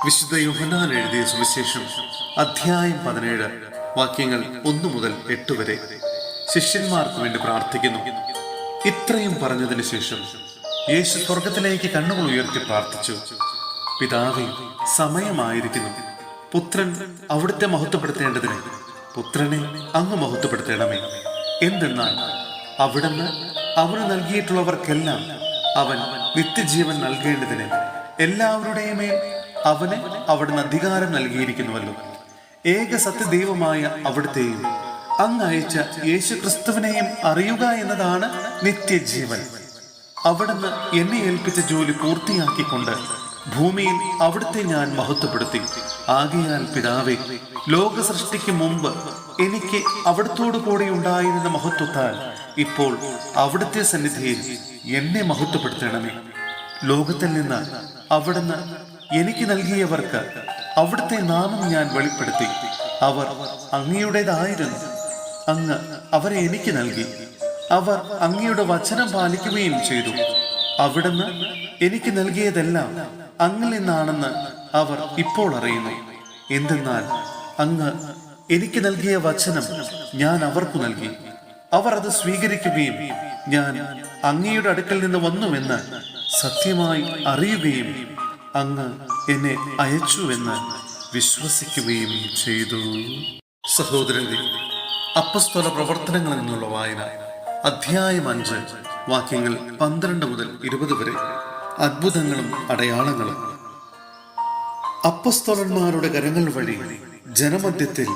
വിശുദ്ധ യോഹന്നാൻ എഴുതിയ സുവിശേഷം അധ്യായം 17 വാക്യങ്ങൾ 1 മുതൽ 8 വരെ. ശിഷ്യന്മാർക്ക് വേണ്ടി പ്രാർത്ഥിക്കുന്നു. ഇത്രയും പറഞ്ഞതിന് ശേഷം യേശു സ്വർഗത്തിലേക്ക് കണ്ണുകൾ ഉയർത്തി പ്രാർത്ഥിച്ചു. പിതാവേ, സമയമായിരിക്കുന്നു. പുത്രൻ അവിടുത്തെ മഹത്വപ്പെടുത്തേണ്ടതിന് പുത്രനെ അങ്ങ് മഹത്വപ്പെടുത്തണമേ. എന്തെന്നാൽ അവിടുന്ന് അവന് നൽകിയിട്ടുള്ളവർക്കെല്ലാം അവൻ നിത്യജീവൻ നൽകേണ്ടതിന് എല്ലാവരുടെയും മേൽ അവന് അവിടുന്ന് അധികാരം നൽകിയിരിക്കുന്നുവല്ലോ. ഏക സത്യദൈവമായ അവിടുത്തെയും അങ്ങ് അയച്ച യേശു ക്രിസ്തുവിനെയും അറിയുക എന്നതാണ് നിത്യജീവൻ. അവിടുന്ന് എന്നെ ഏൽപ്പിച്ച ജോലി പൂർത്തിയാക്കിക്കൊണ്ട് ഭൂമിയിൽ അവിടുത്തെ ഞാൻ മഹത്വപ്പെടുത്തി. ആകയാൽ പിതാവേ, ലോക സൃഷ്ടിക്ക് മുമ്പ് എനിക്ക് അവിടുത്തോടു കൂടെ ഉണ്ടായിരുന്ന മഹത്വത്താൽ ഇപ്പോൾ അവിടുത്തെ സന്നിധിയിൽ എന്നെ മഹത്വപ്പെടുത്തണമേ. ലോകത്തിൽ നിന്ന് അവിടുന്ന് എനിക്ക് നൽകിയവർക്ക് അവിടുത്തെ നാമം ഞാൻ വെളിപ്പെടുത്തി. അവർ അങ്ങയുടേതായിരുന്നു. അങ്ങ് അവരെ എനിക്ക് നൽകി. അവർ അങ്ങയുടെ വചനം പാലിക്കുകയും ചെയ്തു. അവിടുന്ന് എനിക്ക് നൽകിയതെല്ലാം അങ്ങിൽ നിന്നാണെന്ന് അവർ ഇപ്പോൾ അറിയുന്നു. എന്തെന്നാൽ അങ്ങ് എനിക്ക് നൽകിയ വചനം ഞാൻ അവർക്കു നൽകി. അവർ അത് സ്വീകരിക്കുകയും ഞാൻ അങ്ങയുടെ അടുക്കൽ നിന്ന് വന്നുവെന്ന് സത്യമായി അറിയുകയും അങ്ങ് എന്നെ അയച്ചുവെന്ന് വിശ്വസിക്കുകയും ചെയ്തു. സഹോദരങ്ങളെ, അപ്പസ്തോല പ്രവർത്തനങ്ങളിൽ നിന്നുള്ള വായന അധ്യായം 5 വാക്യങ്ങൾ 12 മുതൽ 20 വരെ. അത്ഭുതങ്ങളും അടയാളങ്ങളും. അപ്പസ്തോലന്മാരുടെ കരങ്ങൾ വഴി ജനമധ്യത്തിൽ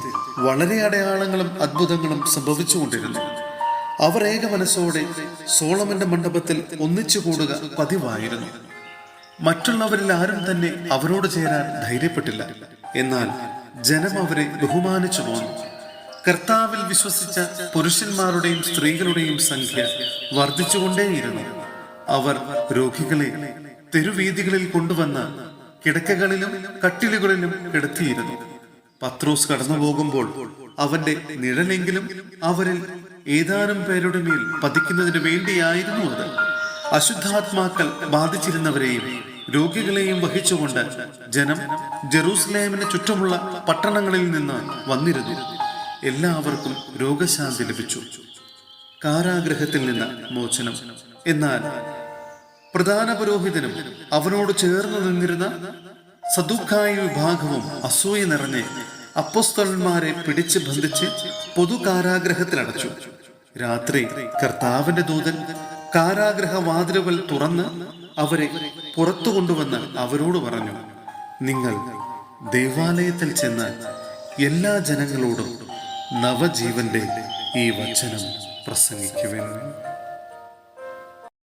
വളരെ അടയാളങ്ങളും അത്ഭുതങ്ങളും സംഭവിച്ചുകൊണ്ടിരുന്നു. അവർ ഏക മനസ്സോടെ സോളമന്റെ മണ്ഡപത്തിൽ ഒന്നിച്ചു കൂടുക പതിവായിരുന്നു. മറ്റുള്ളവരിൽ ആരും തന്നെ അവരോട് ചേരാൻ ധൈര്യപ്പെട്ടില്ല. എന്നാൽ ജനം അവരെ ബഹുമാനിച്ചു പോന്നു. കർത്താവിൽ വിശ്വസിച്ച പുരുഷന്മാരുടെയും സ്ത്രീകളുടെയും സംഖ്യ വർദ്ധിച്ചുകൊണ്ടേയിരുന്നു. അവർ രോഗികളെ തെരുവീഥികളിൽ കൊണ്ടുവന്ന് കിടക്കകളിലും കട്ടിലുകളിലും കിടത്തിയിരുന്നു. പത്രോസ് കടന്നു പോകുമ്പോൾ അവന്റെ നിഴലെങ്കിലും അവരിൽ ഏതാനും പേരുടെ മേൽ പതിക്കുന്നതിന് വേണ്ടിയായിരുന്നു അത്. അശുദ്ധാത്മാക്കൾ ബാധിച്ചിരുന്നവരെയും രോഗികളെയും വഹിച്ചുകൊണ്ട് ജനം ജെറൂസലേമിന് ചുറ്റുമുള്ള പട്ടണങ്ങളിൽ നിന്ന് വന്നിരുന്നു. എല്ലാവർക്കും രോഗശാന്തി ലഭിച്ചു. കാരാഗ്രഹത്തിൽ നിന്ന് മോചനം. എന്നാൽ പ്രധാന പുരോഹിതനും അവനോട് ചേർന്ന് നിന്നിരുന്ന സദുക്കായ വിഭാഗവും അസൂയ നിറഞ്ഞ് അപ്പോസ്തലന്മാരെ പിടിച്ച് ബന്ധിച്ച് പൊതു കാരാഗ്രഹത്തിലടച്ചു. രാത്രി കർത്താവിന്റെ ദൂതൻ കാരാഗ്രഹ വാതിലുകൾ തുറന്ന് അവരെ പുറത്തു കൊണ്ടുവന്ന് അവരോട് പറഞ്ഞു, നിങ്ങൾ ദേവാലയത്തിൽ ചെന്ന് എല്ലാ ജനങ്ങളോടും നവജീവന്റെ ഈ വചനം പ്രസംഗിക്കുവിൻ.